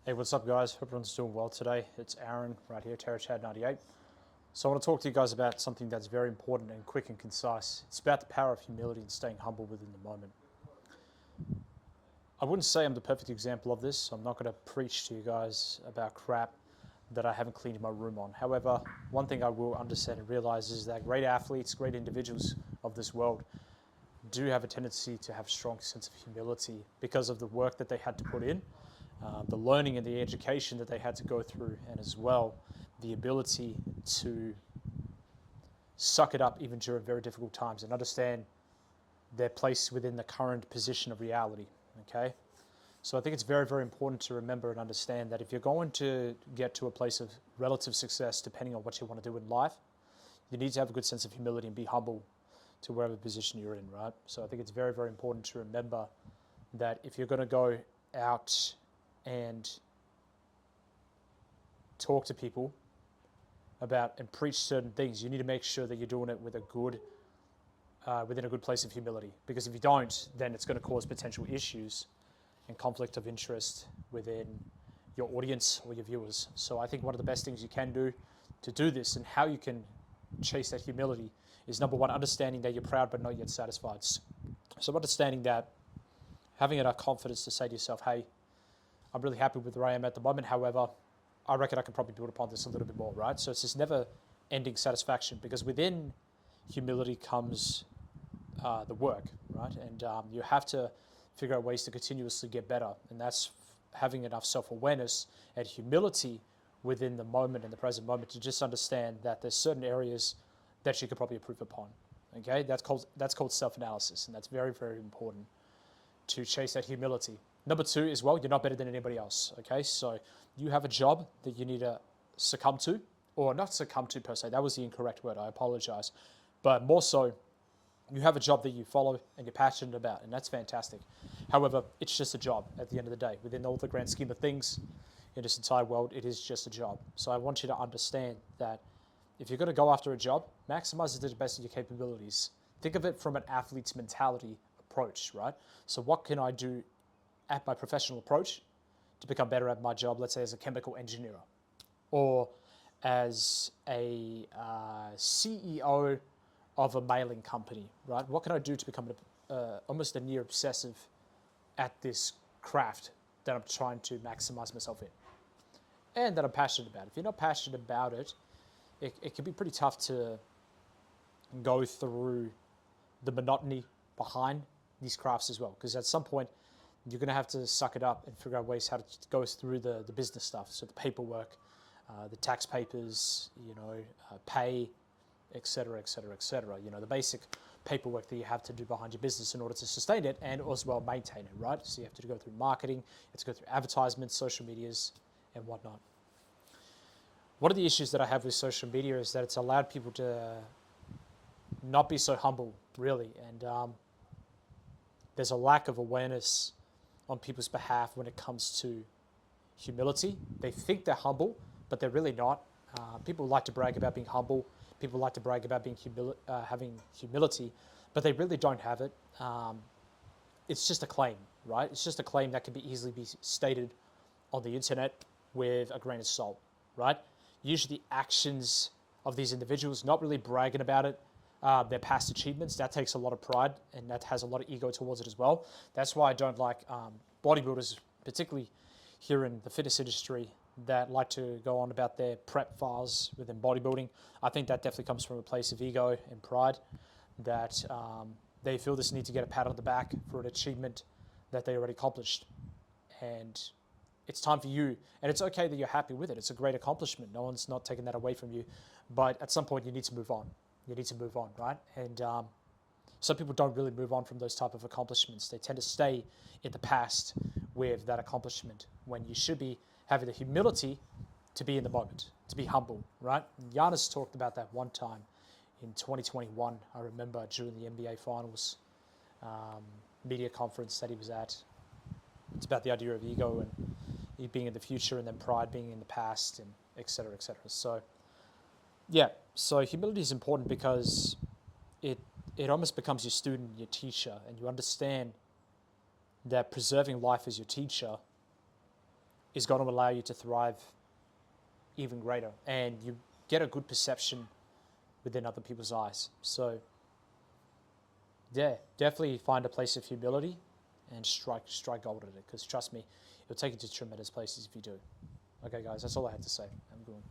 Hey, what's up, guys? Hope everyone's doing well today. It's Aaron right here, TerraChad98. So I want to talk to you guys about something that's very important and quick and concise. It's about the power of humility and staying humble within the moment. I wouldn't say I'm the perfect example of this, so I'm not going to preach to you guys about crap that I haven't cleaned my room on. However, one thing I will understand and realize is that great athletes, great individuals of this world do have a tendency to have a strong sense of humility because of the work that they had to put in, the learning and the education that they had to go through, and as well the ability to suck it up even during very difficult times and understand their place within the current position of reality. Okay, so I think it's very, very important to remember and understand that if you're going to get to a place of relative success, depending on what you want to do in life, you need to have a good sense of humility and be humble to whatever position you're in, right? So I think it's very, very important to remember that if you're going to go out and talk to people about and preach certain things, you need to make sure that you're doing it with a good, within a good place of humility. Because if you don't, then it's going to cause potential issues and conflict of interest within your audience or your viewers. So I think one of the best things you can do to do this and how you can chase that humility is, number one, understanding that you're proud but not yet satisfied. So understanding that, having enough confidence to say to yourself, hey, I'm really happy with where I am at the moment. However, I reckon I can probably build upon this a little bit more, right? So it's this never ending satisfaction, because within humility comes the work, right? And you have to figure out ways to continuously get better. And that's having enough self-awareness and humility within the moment and the present moment to just understand that there's certain areas that you could probably improve upon. Okay, that's called self-analysis, and that's very, very important to chase that humility. Number two is, well, you're not better than anybody else. Okay, so you have a job that you need to succumb to, or not succumb to per se. That was the incorrect word. I apologize, but more so, you have a job that you follow and you're passionate about, and that's fantastic. However, it's just a job at the end of the day. Within all the grand scheme of things in this entire world, it is just a job. So I want you to understand that if you're going to go after a job, maximize it to the best of your capabilities. Think of it from an athlete's mentality approach, right? So what can I do at my professional approach to become better at my job, let's say as a chemical engineer, or as a CEO of a mailing company, right? What can I do to become almost a near obsessive at this craft that I'm trying to maximize myself in and that I'm passionate about? If you're not passionate about it, it can be pretty tough to go through the monotony behind these crafts as well, because at some point you're going to have to suck it up and figure out ways how to go through the business stuff, so the paperwork, the tax papers, pay, etc., etc., etc. The basic paperwork that you have to do behind your business in order to sustain it and as well maintain it, right? So you have to go through marketing, you have to go through advertisements, social medias, and whatnot. One of the issues that I have with social media is that it's allowed people to not be so humble, really, and there's a lack of awareness on people's behalf when it comes to humility. They think they're humble, but they're really not. People like to brag about being humble. People like to brag about being having humility, but they really don't have it. It's just a claim, right? It's just a claim that can easily be stated on the internet with a grain of salt, right? Usually the actions of these individuals, not really bragging about it, their past achievements, that takes a lot of pride and that has a lot of ego towards it as well. That's why I don't like bodybuilders, particularly here in the fitness industry, that like to go on about their prep files within bodybuilding. I think that definitely comes from a place of ego and pride, that they feel this need to get a pat on the back for an achievement that they already accomplished. And it's time for you, and it's okay that you're happy with it. It's a great accomplishment. No one's not taking that away from you, but at some point you need to move on. You need to move on, right? And some people don't really move on from those type of accomplishments. They tend to stay in the past with that accomplishment, when you should be having the humility to be in the moment, to be humble, right? Giannis talked about that one time in 2021. I remember during the NBA Finals media conference that he was at. It's about the idea of ego and it being in the future, and then pride being in the past, and et cetera, et cetera. So, yeah, so humility is important because it almost becomes your student, your teacher, and you understand that preserving life as your teacher is going to allow you to thrive even greater, and you get a good perception within other people's eyes. So yeah, definitely find a place of humility and strike gold at it, because trust me, it'll take you to tremendous places if you do. Okay guys, that's all I had to say. Have a good one.